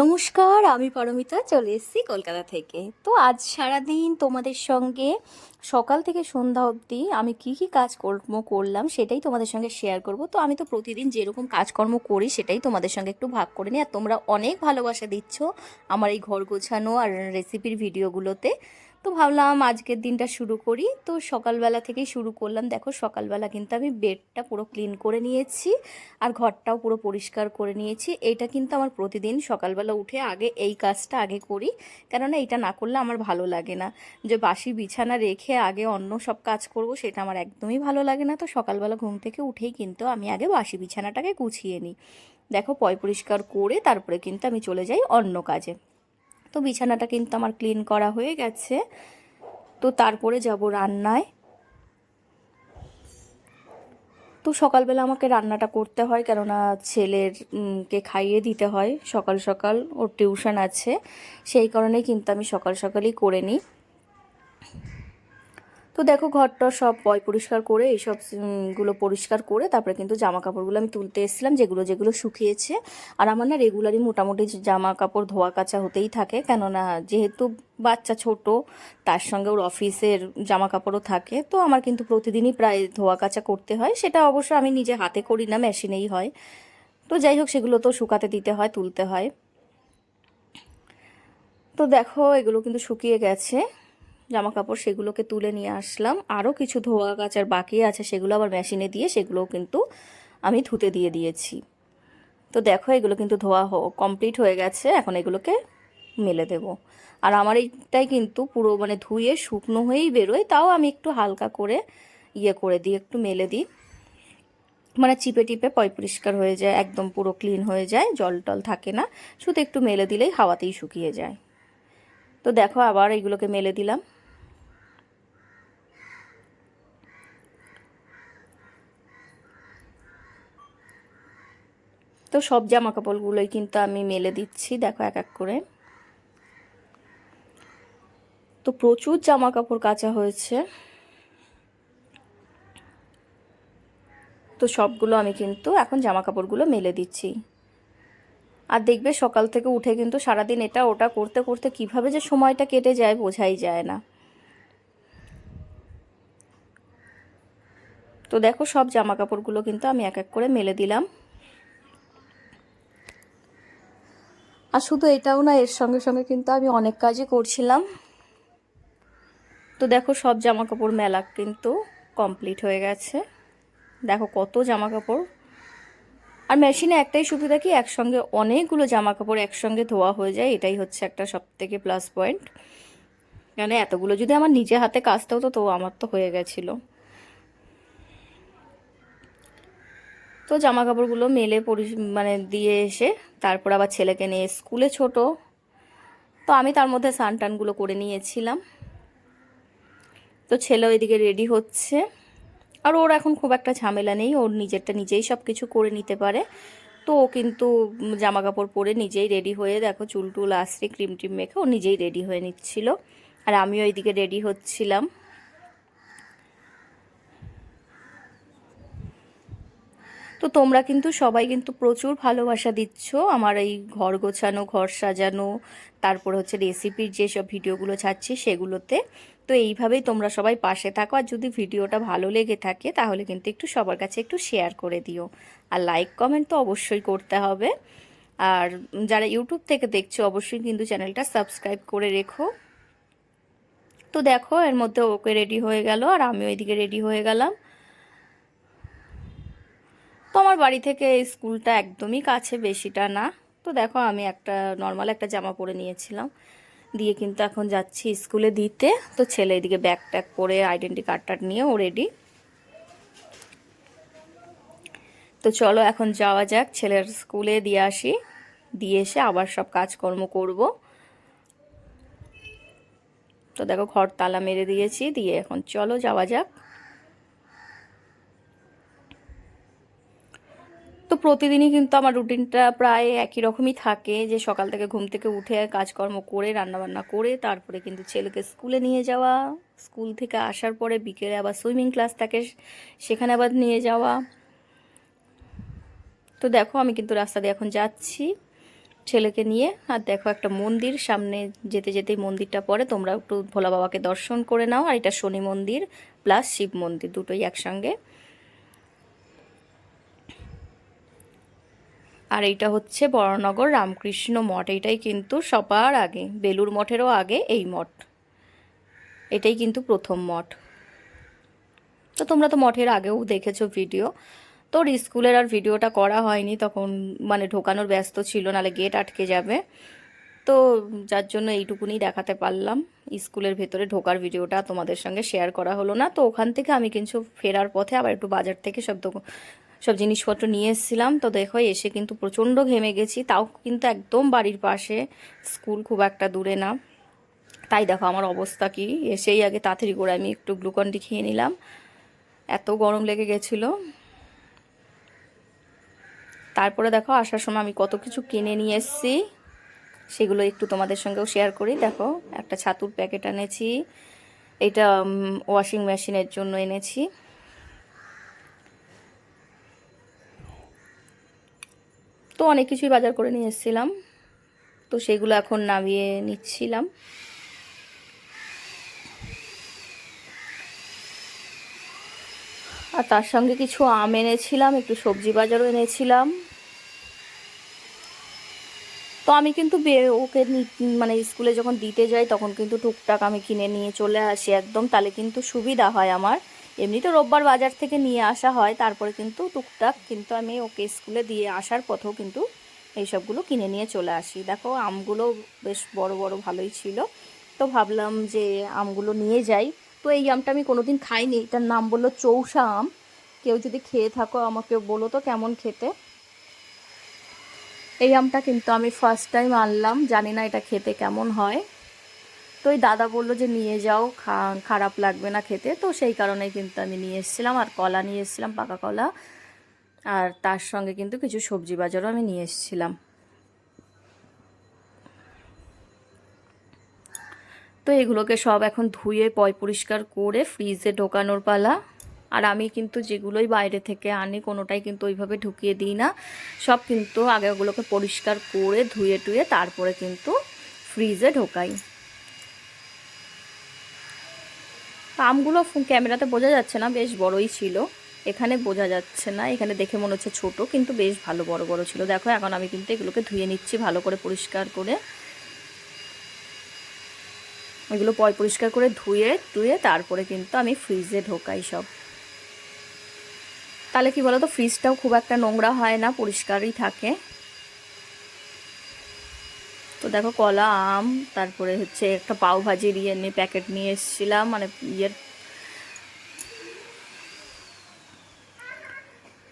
নমস্কার, আমি পারমিতা চলে এসেছি কলকাতা থেকে। তো আজ সারাদিন তোমাদের সঙ্গে সকাল থেকে সন্ধ্যা অবধি আমি কি কি কাজকর্ম করলাম সেটাই তোমাদের সঙ্গে শেয়ার করব। তো আমি তো প্রতিদিন যেরকম কাজকর্ম করি সেটাই তোমাদের সঙ্গে একটু ভাগ করে নিই। আর তোমরা অনেক ভালোবাসা দিচ্ছ আমার এই ঘর গোছানো আর রেসিপির ভিডিওগুলোতে। তো ভাবলাম আজকের দিনটা শুরু করি। তো সকালবেলা থেকেই শুরু করলাম। দেখো সকালবেলা কিন্তু আমি বেডটা পুরো ক্লিন করে নিয়েছি আর ঘরটাও পুরো পরিষ্কার করে নিয়েছি। এইটা কিন্তু আমার প্রতিদিন সকালবেলা উঠে আগে এই কাজটা আগে করি, কেননা এইটা না করলে আমার ভালো লাগে না। যে বাসি বিছানা রেখে আগে অন্য সব কাজ করব সেটা আমার একদমই ভালো লাগে না। তো সকালবেলা ঘুম থেকে উঠেই কিন্তু আমি আগে বাসি বিছানাটাকে গুছিয়ে নিই। দেখো পয় পরিষ্কার করে তারপরে কিন্তু আমি চলে যাই অন্য কাজে। তো বিছানাটা কিন্তু আমার ক্লিন করা হয়ে গেছে। তো তারপরে যাব রান্নায়। তো সকালবেলা আমাকে রান্নাটা করতে হয়, কেননা ছেলের কে খাইয়ে দিতে হয় সকাল সকাল, ওর টিউশন আছে। সেই কারণেই কিন্তু আমি সকাল সকালই করে নিই। তো দেখো ঘরটা সব পরিষ্কার করে এইসব গুলো পরিষ্কার করে তারপরে কিন্তু জামা কাপড়গুলো আমি তুলতে এসেছিলাম, যেগুলো যেগুলো শুকিয়েছে। আর আমার না রেগুলারই মোটামুটি জামা কাপড় ধোয়া কাচা হতেই থাকে, কেননা যেহেতু বাচ্চা ছোট, তার সঙ্গে ওর অফিসের জামা কাপড়ও থাকে। তো আমার কিন্তু প্রতিদিনই প্রায় ধোয়া কাচা করতে হয়। সেটা অবশ্য আমি নিজে হাতে করি না, মেশিনেই হয়। তো যাই হোক, সেগুলো তো শুকাতে দিতে হয়, তুলতে হয়। তো দেখো এগুলো কিন্তু শুকিয়ে গেছে জামা কাপড়, সেগুলোকে তুলে নিয়ে আসলাম। আরও কিছু ধোয়া কাচার বাকি আছে, সেগুলো আবার মেশিনে দিয়ে সেগুলোও কিন্তু আমি ধুতে দিয়ে দিয়েছি। তো দেখো এগুলো কিন্তু ধোয়া কমপ্লিট হয়ে গেছে। এখন এগুলোকে মেলে দেব। আর আমার এইটাই কিন্তু পুরো মানে ধুয়ে শুকনো হয়েই বেরোয়, তাও আমি একটু হালকা করে করে দিই, একটু মেলে দিই। মানে চিপে টিপে পরিষ্কার হয়ে যায়, একদম পুরো ক্লিন হয়ে যায়, জল টল থাকে না, শুধু একটু মেলে দিলেই হাওয়াতেই শুকিয়ে যায়। তো দেখো আবার এইগুলোকে মেলে দিলাম। তো সব জামা কাপড়গুলোই কিন্তু আমি মেলে দিচ্ছি, দেখো এক এক করে। তো প্রচুর জামা কাপড় কাচা হয়েছে। তো সবগুলো আমি কিন্তু এখন জামা কাপড়গুলো মেলে দিচ্ছি। আর দেখবে সকাল থেকে উঠে কিন্তু সারাদিন এটা ওটা করতে করতে কিভাবে যে সময়টা কেটে যায় বোঝাই যায় না। তো দেখো সব জামা কাপড়গুলো কিন্তু আমি এক এক করে মেলে দিলাম। আর শুধু এটাও না, এর সঙ্গে সঙ্গে কিন্তু আমি অনেক কাজই করছিলাম। তো দেখো সব জামা কাপড় মেলা কিন্তু কমপ্লিট হয়ে গেছে। দেখো কত জামা কাপড়। আর মেশিনে একটাই সুবিধা কি, একসঙ্গে অনেকগুলো জামা কাপড় একসঙ্গে ধোয়া হয়ে যায়, এটাই হচ্ছে একটা সবথেকে প্লাস পয়েন্ট। মানে এতগুলো যদি আমার নিজে হাতে কাচতে হতো তো আমার তো হয়ে গেছিলো। তো জামা কাপড়গুলো মেলে মানে দিয়ে এসে তারপর আবার ছেলেকে নিয়ে স্কুলে, ছোট তো আমি তার মধ্যে স্নান টানগুলো করে নিয়েছিলাম। তো ছেলে ওইদিকে রেডি হচ্ছে। আর ওর এখন খুব একটা ঝামেলা নেই, ওর নিজেরটা নিজেই সব কিছু করে নিতে পারে। তো ও কিন্তু জামা কাপড় পরে নিজেই রেডি হয়ে, দেখো চুল টুল আসছে, ক্রিম টিম মেখে ও নিজেই রেডি হয়ে নিচ্ছিল। আর আমিও ওইদিকে রেডি হচ্ছিলাম। তো তোমরা কিন্তু সবাই কিন্তু প্রচুর ভালোবাসা দিচ্ছ আমার এই ঘর গোছানো, ঘর সাজানো, তারপর হচ্ছে রেসিপির যেসব ভিডিওগুলো ছাড়ছি সেগুলোতে। তো এইভাবেই তোমরা সবাই পাশে থাকো। আর যদি ভিডিওটা ভালো লেগে থাকে তাহলে কিন্তু একটু সবার কাছে একটু শেয়ার করে দিও। আর লাইক কমেন্ট তো অবশ্যই করতে হবে। আর যারা ইউটিউব থেকে দেখছো অবশ্যই কিন্তু চ্যানেলটা সাবস্ক্রাইব করে রেখো। তো দেখো এর মধ্যে ওকে রেডি হয়ে গেল আর আমি ওইদিকে রেডি হয়ে গেলাম। তো আমার বাড়ি থেকে স্কুলটা একদমই কাছে, বেশিটা না। তো দেখো আমি একটা নর্মাল একটা জামা পরে নিয়েছিলাম, দিয়ে কিন্তু এখন যাচ্ছি স্কুলে দিতে। তো ছেলে এদিকে ব্যাগ ট্যাগ পরে আইডেন্টি কার্ড টার্ড নিয়ে ও রেডি। তো চলো এখন যাওয়া যাক, ছেলের স্কুলে দিয়ে আসি, দিয়ে এসে আবার সব কাজকর্ম করব। তো দেখো ঘর তালা মেরে দিয়েছি, দিয়ে এখন চলো যাওয়া যাক। তো প্রতিদিনই কিন্তু আমার রুটিনটা প্রায় একই রকমই থাকে, যে সকাল থেকে ঘুম থেকে উঠে কাজকর্ম করে রান্নাবান্না করে তারপরে কিন্তু ছেলেকে স্কুলে নিয়ে যাওয়া, স্কুল থেকে আসার পরে বিকেলে আবার সুইমিং ক্লাস থাকে, সেখানে আবার নিয়ে যাওয়া। তো দেখো আমি কিন্তু রাস্তা দিয়ে এখন যাচ্ছি। ছেলেকে নিয়ে। আর দেখো একটা মন্দির সামনে, যেতে যেতেই মন্দিরটা পড়ে, তোমরা একটু ভোলা বাবাকে দর্শন করে নাও। আর এটা শনি মন্দির প্লাস শিব মন্দির, দুটোই একসঙ্গে। আর এইটা হচ্ছে বড়নগর রামকৃষ্ণ মঠ, এইটাই কিন্তু সবার আগে, বেলুর মঠেরও আগে এই মঠ, এটাই কিন্তু প্রথম মঠ। তো তোমরা তো মঠের আগেও দেখেছো ভিডিও। তোর স্কুলের আর ভিডিওটা করা হয়নি তখন, মানে ঢোকানোর ব্যস্ত ছিল, নালে গেট আটকে যাবে। তো যার জন্য এইটুকুনি দেখাতে পারলাম। স্কুলের ভেতরে ঢোকার ভিডিওটা তোমাদের সঙ্গে শেয়ার করা হলো না। তো ওখান থেকে আমি কিন্তু ফেরার পথে আবার একটু বাজার থেকে সব জিনিসপত্র নিয়ে এসেছিলাম। তো দেখো এসে কিন্তু প্রচণ্ড ঘেমে গেছি, তাও কিন্তু একদম বাড়ির পাশে, স্কুল খুব একটা দূরে না। তাই দেখো আমার অবস্থা কি, এসেই আগে তাড়াতাড়ি করে আমি একটু গ্লুকন ডি খেয়ে নিলাম, এত গরম লেগে গেছিলো। তারপরে দেখো আসার সময় আমি কত কিছু কিনে নিয়ে এসেছি, সেগুলো একটু তোমাদের সঙ্গেও শেয়ার করি। দেখো একটা ছাতুর প্যাকেট এনেছি, এটা ওয়াশিং মেশিনের জন্য এনেছি। তো অনেক কিছুই বাজার করে নিয়ে এসেছিলাম, তো সেগুলো এখন নামিয়ে নিচ্ছিলাম। আর তার সঙ্গে কিছু আম এনেছিলাম, একটু সবজি বাজারও এনেছিলাম। তো আমি কিন্তু ওকে মানে স্কুলে যখন দিতে যাই তখন কিন্তু টুকটাক আমি কিনে নিয়ে চলে আসি একদম, তাহলে কিন্তু সুবিধা হয় আমার। এমনি তো রোববার বাজার থেকে নিয়ে আসা হয়, তারপরে কিন্তু টুকটাক কিন্তু আমি ওকে স্কুলে দিয়ে আসার পথেও কিন্তু এইসবগুলো কিনে নিয়ে চলে আসি। দেখো আমগুলো বেশ বড় বড় ভালোই ছিল, তো ভাবলাম যে আমগুলো নিয়ে যাই। তো এই আমটা আমি কোনোদিন খাইনি, এটার নাম বললো চৌসা আম। কেউ যদি খেয়ে থাকো আমাকে বলো তো কেমন খেতে। এই আমটা কিন্তু আমি ফার্স্ট টাইম আনলাম, জানি না এটা খেতে কেমন হয়। তো এই দাদা বললো যে নিয়ে যাও, খারাপ লাগবে না খেতে, তো সেই কারণেই কিন্তু আমি নিয়ে এসেছিলাম। আর কলা নিয়ে এসেছিলাম, পাকা কলা। আর তার সঙ্গে কিন্তু কিছু সবজি বাজারও আমি নিয়ে এসেছিলাম। তো এগুলোকে সব এখন ধুয়ে পরিষ্কার করে ফ্রিজে ঢোকানোর পালা। আর আমি কিন্তু যেগুলোই বাইরে থেকে আনি কোনোটাই কিন্তু ওইভাবে ঢুকিয়ে দিই না, সব কিন্তু আগে ওগুলোকে পরিষ্কার করে ধুয়ে টুয়ে তারপরে কিন্তু ফ্রিজে ঢোকাই। আমগুলো ক্যামেরাতে বোঝা যাচ্ছে না, বেশ বড়ই ছিল, এখানে বোঝা যাচ্ছে না, এখানে দেখে মনে হচ্ছে ছোট, কিন্তু বেশ ভালো বড় বড় ছিল। দেখো এখন আমি কিন্তু এগুলোকে ধুয়ে নিচ্ছি ভালো করে পরিষ্কার করে। এগুলো পরিষ্কার করে ধুয়ে টুয়ে তারপরে কিন্তু আমি ফ্রিজে ঢোকাই সব। তাহলে কি বলো তো, ফ্রিজটাও খুব একটা নোংরা হয় না, পরিষ্কারই থাকে। তো দেখো কলা, আম, তারপরে হচ্ছে একটা পাও ভাজির নিয়ে প্যাকেট নিয়ে এসেছিলাম, মানে ইয়ের।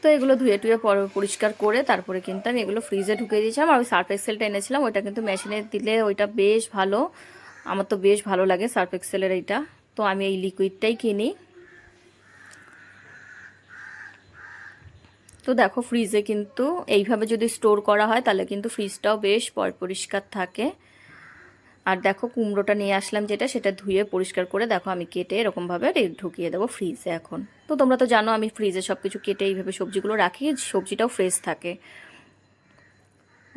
তো এগুলো ধুয়ে টুয়ে পরিষ্কার করে তারপরে কিন্তু আমি এগুলো ফ্রিজে ঢুকে দিয়েছিলাম। আর ওই সার্ফ এক্সেলটা এনেছিলাম, ওইটা কিন্তু মেশিনে দিলে ওইটা বেশ ভালো, আমার তো বেশ ভালো লাগে সার্ফ এক্সেলের এইটা। তো আমি এই লিকুইডটাই কিনি। তো দেখো ফ্রিজে কিন্তু এইভাবে যদি স্টোর করা হয় তাহলে কিন্তু ফ্রিজটাও বেশ পরিষ্কার থাকে। আর দেখো কুমড়োটা নিয়ে আসলাম যেটা, সেটা ধুয়ে পরিষ্কার করে দেখো আমি কেটে এরকমভাবে ঢুকিয়ে দেবো ফ্রিজে এখন। তো তোমরা তো জানো আমি ফ্রিজে সব কিছু কেটে এইভাবে সবজিগুলো রাখি, সবজিটাও ফ্রেশ থাকে।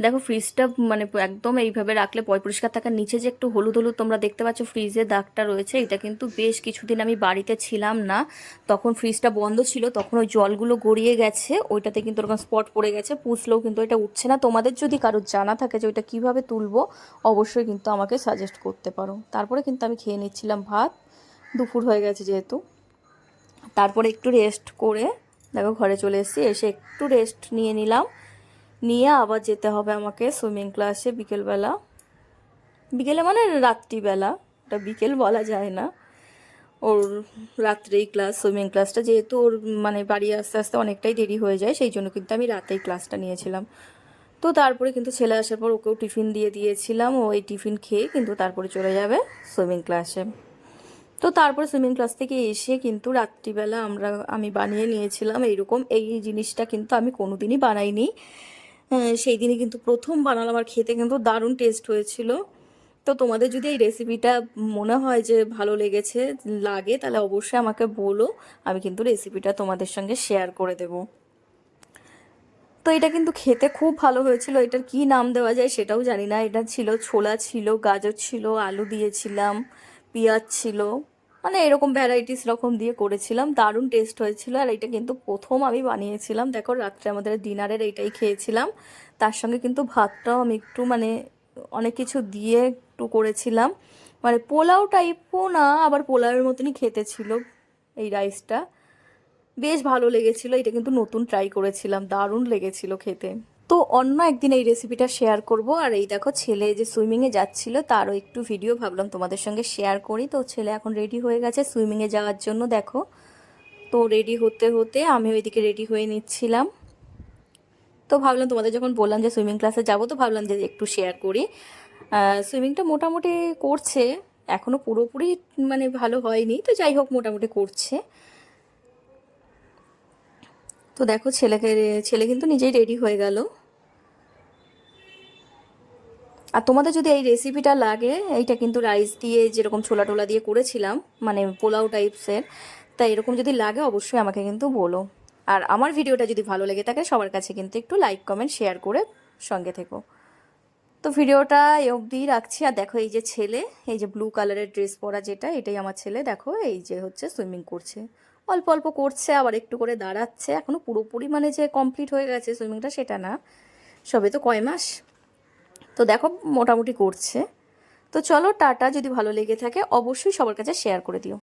দেখো ফ্রিজটা মানে একদম এইভাবে রাখলে পরিষ্কার থাকে। নিচে যে একটু হলুদ হলুদ তোমরা দেখতে পাচ্ছ ফ্রিজে দাগটা রয়েছে, এটা কিন্তু বেশ কিছুদিন আমি বাড়িতে ছিলাম না, তখন ফ্রিজটা বন্ধ ছিল, তখন ওই জলগুলো গড়িয়ে গেছে, ওইটাতে কিন্তু ওরকম স্পট পড়ে গেছে, পুষলেও কিন্তু এটা উঠছে না। তোমাদের যদি কারোর জানা থাকে যে ওইটা কীভাবে তুলবো, অবশ্যই কিন্তু আমাকে সাজেস্ট করতে পারো। তারপরে কিন্তু আমি খেয়ে নিচ্ছিলাম ভাত, দুপুর হয়ে গেছে যেহেতু। তারপরে একটু রেস্ট করে দেখো ঘরে চলে এসেছি, এসে একটু রেস্ট নিয়ে নিলাম, নিয়ে আবার যেতে হবে আমাকে সুইমিং ক্লাসে বিকেলবেলা। বিকেলে মানে রাত্রিবেলা, ওটা বিকেল বলা যায় না, ওর রাত্রেই ক্লাস, সুইমিং ক্লাসটা, যেহেতু ওর মানে বাড়ি আস্তে আস্তে অনেকটাই দেরি হয়ে যায়, সেই জন্য কিন্তু আমি রাতেই ক্লাসটা নিয়েছিলাম। তো তারপরে কিন্তু ছেলে আসার পর ওকেও টিফিন দিয়ে দিয়েছিলাম, ও এই টিফিন খেয়ে কিন্তু তারপরে চলে যাবে সুইমিং ক্লাসে। তো তারপরে সুইমিং ক্লাস থেকে এসে কিন্তু রাত্রিবেলা আমি বানিয়ে নিয়েছিলাম এইরকম, এই জিনিসটা কিন্তু আমি কোনোদিনই বানাইনি, সেই দিনই কিন্তু প্রথম বানালাম, আর খেতে কিন্তু দারুণ টেস্ট হয়েছিল। তো তোমাদের যদি এই রেসিপিটা মনে হয় যে ভালো লাগে তাহলে অবশ্যই আমাকে বলো, আমি কিন্তু রেসিপিটা তোমাদের সঙ্গে শেয়ার করে দেব। তো এটা কিন্তু খেতে খুব ভালো হয়েছিল। এটার কি নাম দেওয়া যায় সেটাও জানি না। এটা ছিল ছোলা, ছিল গাজর, ছিল আলু দিয়েছিলাম, পেঁয়াজ ছিল, মানে এরকম ভ্যারাইটিস রকম দিয়ে করেছিলাম। দারুণ টেস্ট হয়েছিল। আর এটা কিন্তু প্রথম আমি বানিয়েছিলাম। দেখো রাত্রে আমাদের ডিনারের এইটাই খেয়েছিলাম। তার সঙ্গে কিন্তু ভাতটাও আমি একটু মানে অনেক কিছু দিয়ে একটু করেছিলাম, মানে পোলাও টাইপও না, আবার পোলাওয়ের মতনই খেতে ছিল এই রাইসটা। বেশ ভালো লেগেছিল। এটা কিন্তু নতুন ট্রাই করেছিলাম, দারুণ লেগেছিল খেতে। তো অন্য একদিন এই রেসিপিটা শেয়ার করব। আর এই দেখো ছেলে যে সুইমিংয়ে যাচ্ছিল তারও একটু ভিডিও ভাবলাম তোমাদের সঙ্গে শেয়ার করি। তো ছেলে এখন রেডি হয়ে গেছে সুইমিংয়ে যাওয়ার জন্য, দেখো। তো রেডি হতে হতে আমি ওইদিকে রেডি হয়ে নিচ্ছিলাম। তো ভাবলাম তোমাদের যখন বললাম যে সুইমিং ক্লাসে যাবো, তো ভাবলাম যে একটু শেয়ার করি। সুইমিংটা মোটামুটি করছে, এখনও পুরোপুরি মানে ভালো হয়নি, তো যাই হোক মোটামুটি করছে। তো দেখো ছেলে কিন্তু নিজেই রেডি হয়ে গেল। আর তোমাদের যদি এই রেসিপিটা লাগে, এইটা কিন্তু রাইস দিয়ে যেরকম ছোলা টোলা দিয়ে করেছিলাম, মানে পোলাও টাইপসের, তাই এরকম যদি লাগে অবশ্যই আমাকে কিন্তু বলো। আর আমার ভিডিওটা যদি ভালো লেগে থাকে সবার কাছে কিন্তু একটু লাইক কমেন্ট শেয়ার করে সঙ্গে থেকো। তো ভিডিওটা এই অবধি রাখছি। আর দেখো এই যে ছেলে, এই যে ব্লু কালারের ড্রেস পরা যেটা, এটাই আমার ছেলে। দেখো এই যে হচ্ছে সুইমিং করছে, অল্প অল্প করছে, আবার একটু করে দাঁড়াচ্ছে। এখনো পুরোপুরি মানে যে কমপ্লিট হয়ে গেছে সুইমিংটা সেটা না, সবে তো কয় মাস। তো দেখো মোটামুটি করছে। তো চলো টাটা, যদি ভালো লেগে থাকে অবশ্যই সবার কাছে শেয়ার করে দিও।